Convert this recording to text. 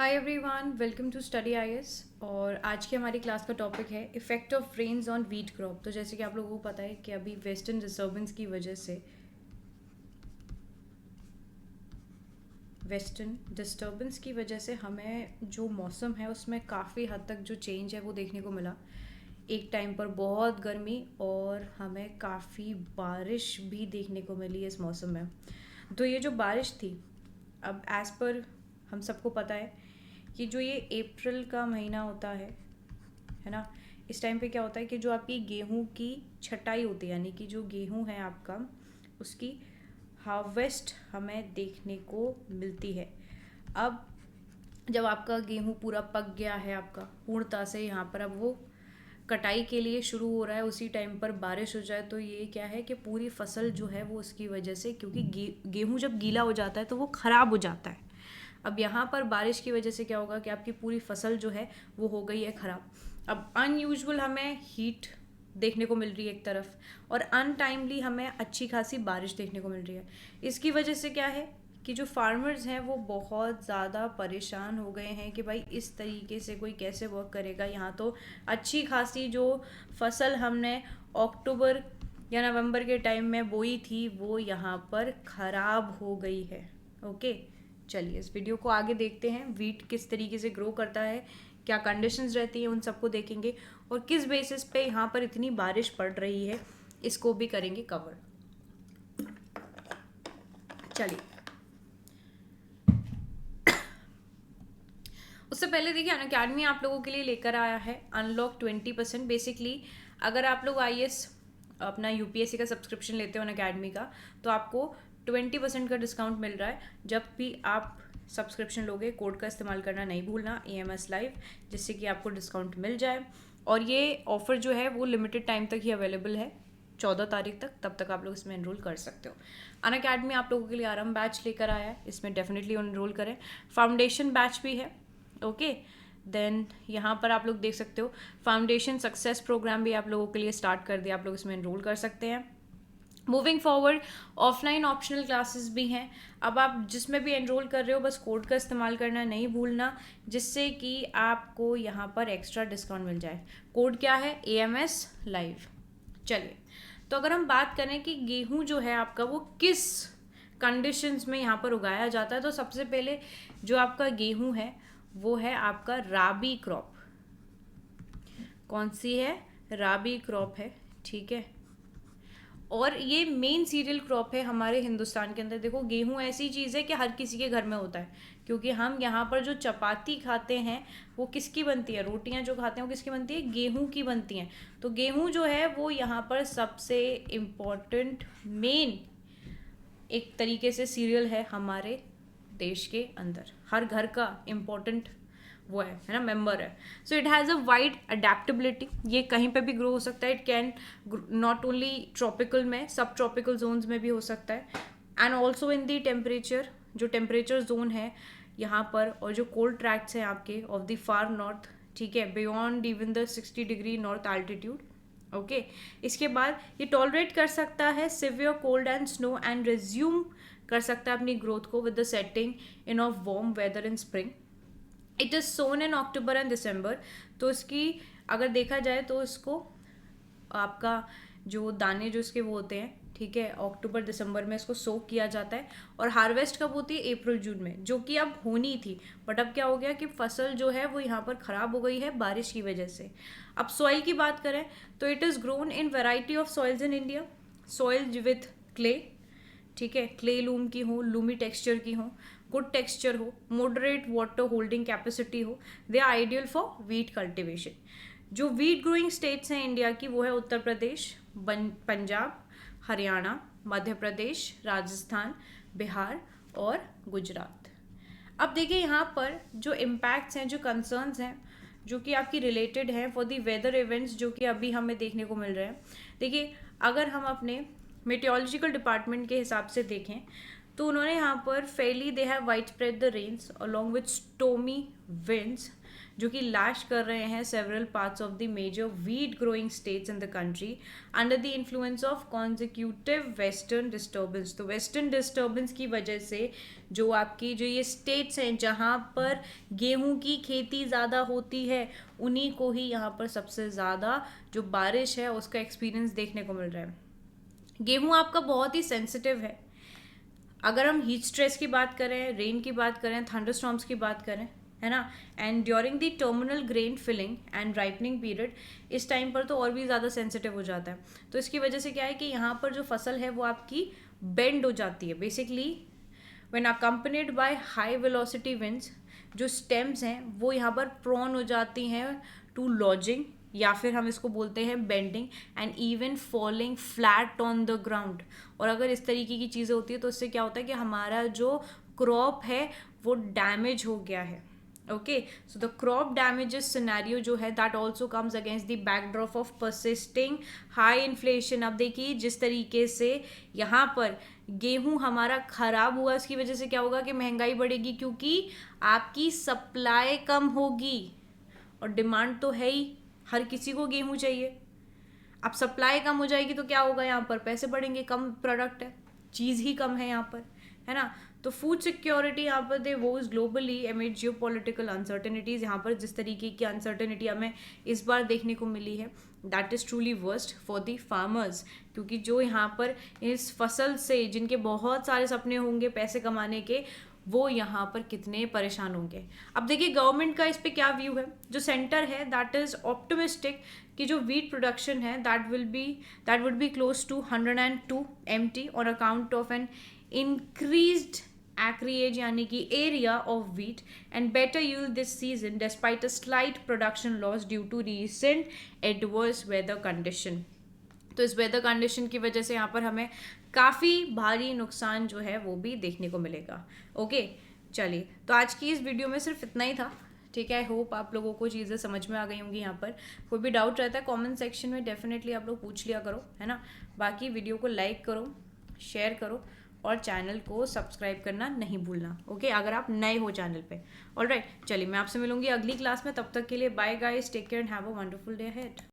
Hi everyone, welcome to study IAS. और आज की हमारी क्लास का टॉपिक है effect of rains on wheat crop. तो जैसे कि आप लोगों को पता है कि अभी वेस्टर्न डिस्टर्बेंस की वजह से हमें जो मौसम है उसमें काफ़ी हद तक जो चेंज है वो देखने को मिला। एक टाइम पर बहुत गर्मी और हमें काफ़ी बारिश भी देखने को मिली इस मौसम में। तो ये जो बारिश थी, अब एज़ पर हम सबको पता है कि जो ये अप्रैल का महीना होता है ना, इस टाइम पे क्या होता है कि जो आपकी गेहूं की छटाई होती है, यानी कि जो गेहूं है आपका, उसकी हार्वेस्ट हमें देखने को मिलती है। अब जब आपका गेहूं पूरा पक गया है, आपका पूर्णता से यहाँ पर अब वो कटाई के लिए शुरू हो रहा है, उसी टाइम पर बारिश हो जाए तो ये क्या है कि पूरी फसल जो है वो उसकी वजह से, क्योंकि गेहूं जब गीला हो जाता है तो वो ख़राब हो जाता है। अब यहाँ पर बारिश की वजह से क्या होगा कि आपकी पूरी फसल जो है वो हो गई है ख़राब। अब अनयूजुअल हमें हीट देखने को मिल रही है एक तरफ, और अनटाइमली हमें अच्छी खासी बारिश देखने को मिल रही है। इसकी वजह से क्या है कि जो फार्मर्स हैं वो बहुत ज़्यादा परेशान हो गए हैं कि भाई इस तरीके से कोई कैसे वर्क करेगा। यहाँ तो अच्छी खासी जो फसल हमने अक्टूबर या नवंबर के टाइम में बोई थी वो यहाँ पर ख़राब हो गई है। ओके, चलिए इस वीडियो को आगे देखते हैं। वीट किस तरीके से ग्रो करता है, क्या कंडीशंस रहती हैं, उन सबको देखेंगे, और किस बेसिस पे यहाँ पर इतनी बारिश पड़ रही है इसको भी करेंगे कवर। चलिए, उससे पहले देखिए अनअकैडमी आप लोगों के लिए लेकर आया है अनलॉक 20%। बेसिकली अगर आप लोग आईएएस अपना यूपीएससी का सब्सक्रिप्शन लेते हो अनअकैडमी का, तो आपको 20% का डिस्काउंट मिल रहा है। जब भी आप सब्सक्रिप्शन लोगे, कोड का इस्तेमाल करना नहीं भूलना, EMS लाइव, जिससे कि आपको डिस्काउंट मिल जाए। और ये ऑफ़र जो है वो लिमिटेड टाइम तक ही अवेलेबल है, 14 तारीख तक। तब तक आप लोग इसमें एनरोल कर सकते हो। अनअकैडमी आप लोगों के लिए आराम बैच लेकर आया है, इसमें डेफिनेटली एनरोल करें। फाउंडेशन बैच भी है। ओके, देन यहाँ पर आप लोग देख सकते हो फाउंडेशन सक्सेस प्रोग्राम भी आप लोगों के लिए स्टार्ट कर दिया, आप लोग इसमें एनरोल कर सकते हैं। Moving forward offline optional classes भी हैं। अब आप जिसमें भी एनरोल कर रहे हो बस कोड का इस्तेमाल करना नहीं भूलना, जिससे कि आपको यहाँ पर एक्स्ट्रा डिस्काउंट मिल जाए। कोड क्या है? AMS live. चलिए, तो अगर हम बात करें कि गेहूं जो है आपका वो किस कंडीशंस में यहाँ पर उगाया जाता है, तो सबसे पहले जो आपका गेहूं है वो है आपका राबी क्रॉप। कौन सी है? राबी क्रॉप है, ठीक है। और ये मेन सीरियल क्रॉप है हमारे हिंदुस्तान के अंदर। देखो, गेहूं ऐसी चीज़ है कि हर किसी के घर में होता है, क्योंकि हम यहाँ पर जो चपाती खाते हैं वो किसकी बनती है, रोटियां जो खाते हैं वो किसकी बनती है? गेहूं की बनती हैं। तो गेहूं जो है वो यहाँ पर सबसे इम्पोर्टेंट मेन एक तरीके से सीरियल है हमारे देश के अंदर। हर घर का इम्पोर्टेंट वो है ना, मेंबर है। So it has a wide adaptability, ये कहीं पे भी ग्रो हो सकता है। It can not only tropical में, सब ट्रॉपिकल जोन्स में भी हो सकता है, and also in the temperature, जो टेम्परेचर जोन है यहाँ पर, और जो कोल्ड ट्रैक्ट्स हैं आपके ऑफ द फार नॉर्थ, ठीक है, beyond even the 60 degree north altitude. Okay, इसके बाद ये टॉलरेट कर सकता है severe cold and snow, and resume कर सकता है अपनी ग्रोथ को with the setting in of warm weather in spring. It is sown in October and December. तो इसकी अगर देखा जाए तो इसको आपका जो दाने जो इसके वो होते हैं, ठीक है, अक्टूबर दिसंबर में इसको सोक किया जाता है। और हार्वेस्ट कब होती है? अप्रैल जून में, जो कि अब होनी थी, बट अब क्या हो गया कि फसल जो है वो यहाँ पर ख़राब हो गई है बारिश की वजह से। अब सॉइल की बात करें तो it is grown in variety of soils in India. Soil with clay, ठीक है, क्ले लूम की हो, लूमी टेक्सचर की हो, गुड टेक्सचर हो, मॉडरेट वाटर होल्डिंग कैपेसिटी हो, they are ideal for wheat cultivation. जो वीट ग्रोइंग स्टेट्स हैं इंडिया की वो है उत्तर प्रदेश, पंजाब, हरियाणा, मध्य प्रदेश, राजस्थान, बिहार और गुजरात। अब देखिए यहाँ पर जो इम्पैक्ट्स हैं, जो कंसर्न्स हैं, जो कि आपकी रिलेटेड हैं फॉर दी वेदर इवेंट्स जो कि अभी हमें देखने को मिल रहे हैं। देखिए, अगर हम अपने मेटियोलॉजिकल डिपार्टमेंट के हिसाब से देखें तो उन्होंने यहाँ पर fairly they have wide spread the rains along with stormy winds जो कि लैश कर रहे हैं several parts of the major wheat growing states in the country under the influence of consecutive western disturbance. तो वेस्टर्न डिस्टर्बेंस की वजह से जो आपकी जो ये स्टेट्स हैं जहाँ पर गेहूं की खेती ज़्यादा होती है, उन्हीं को ही यहाँ पर सबसे ज़्यादा जो बारिश है उसका एक्सपीरियंस देखने को मिल रहा है। गेहूं आपका बहुत ही सेंसिटिव है। अगर हम हीट स्ट्रेस की बात करें, रेन की बात करें, थंडरस्टॉर्म्स की बात करें, है ना, and during the terminal grain filling and ripening period, इस टाइम पर तो और भी ज़्यादा सेंसिटिव हो जाता है। तो इसकी वजह से क्या है कि यहाँ पर जो फसल है वो आपकी बेंड हो जाती है। Basically when accompanied by high velocity winds, जो स्टेम्स हैं वो यहाँ पर प्रोन हो जाती हैं टू लॉजिंग, या फिर हम इसको बोलते हैं bending, and even falling flat on the ground. और अगर इस तरीके की चीज़ें होती है तो इससे क्या होता है कि हमारा जो क्रॉप है वो डैमेज हो गया है। Okay, so the crop damages scenario जो है that also comes against the backdrop of persisting high inflation. अब देखिए जिस तरीके से यहाँ पर गेहूं हमारा खराब हुआ, इसकी वजह से क्या होगा कि महंगाई बढ़ेगी, क्योंकि आपकी सप्लाई कम होगी और डिमांड तो है ही, हर किसी को गेहूं चाहिए। अब सप्लाई कम हो जाएगी तो क्या होगा, यहाँ पर पैसे बढ़ेंगे, कम प्रोडक्ट है, चीज़ ही कम है यहाँ पर, है ना। तो फूड सिक्योरिटी यहाँ पर they vows globally amid geo political uncertainties. यहाँ पर जिस तरीके की अनसर्टेनिटी हमें इस बार देखने को मिली है that is truly worst for the farmers, क्योंकि जो यहाँ पर इस फसल से जिनके बहुत सारे सपने होंगे पैसे कमाने के, वो यहाँ पर कितने परेशान होंगे। अब देखिए गवर्नमेंट का इस पे क्या व्यू है। जो सेंटर है दैट इज़ ऑप्टिमिस्टिक कि जो वीट प्रोडक्शन है that would be close to 102 MT on account of an increased acreage यानी कि area of wheat and better yield this season despite a slight production loss due to recent adverse weather condition। तो इस weather condition की वजह से यहाँ पर हमें काफ़ी भारी नुकसान जो है वो भी देखने को मिलेगा। ओके, चलिए तो आज की इस वीडियो में सिर्फ इतना ही था। ठीक है, आई होप आप लोगों को चीज़ें समझ में आ गई होंगी। यहाँ पर कोई भी डाउट रहता है कमेंट सेक्शन में डेफिनेटली आप लोग पूछ लिया करो, है ना। बाकी वीडियो को लाइक करो, शेयर करो और चैनल को सब्सक्राइब करना नहीं भूलना। ओके, अगर आप नए हो चैनल पे। ऑलराइट, चलिए मैं आपसे मिलूंगी अगली क्लास में। तब तक के लिए bye guys, take care and have a wonderful day ahead.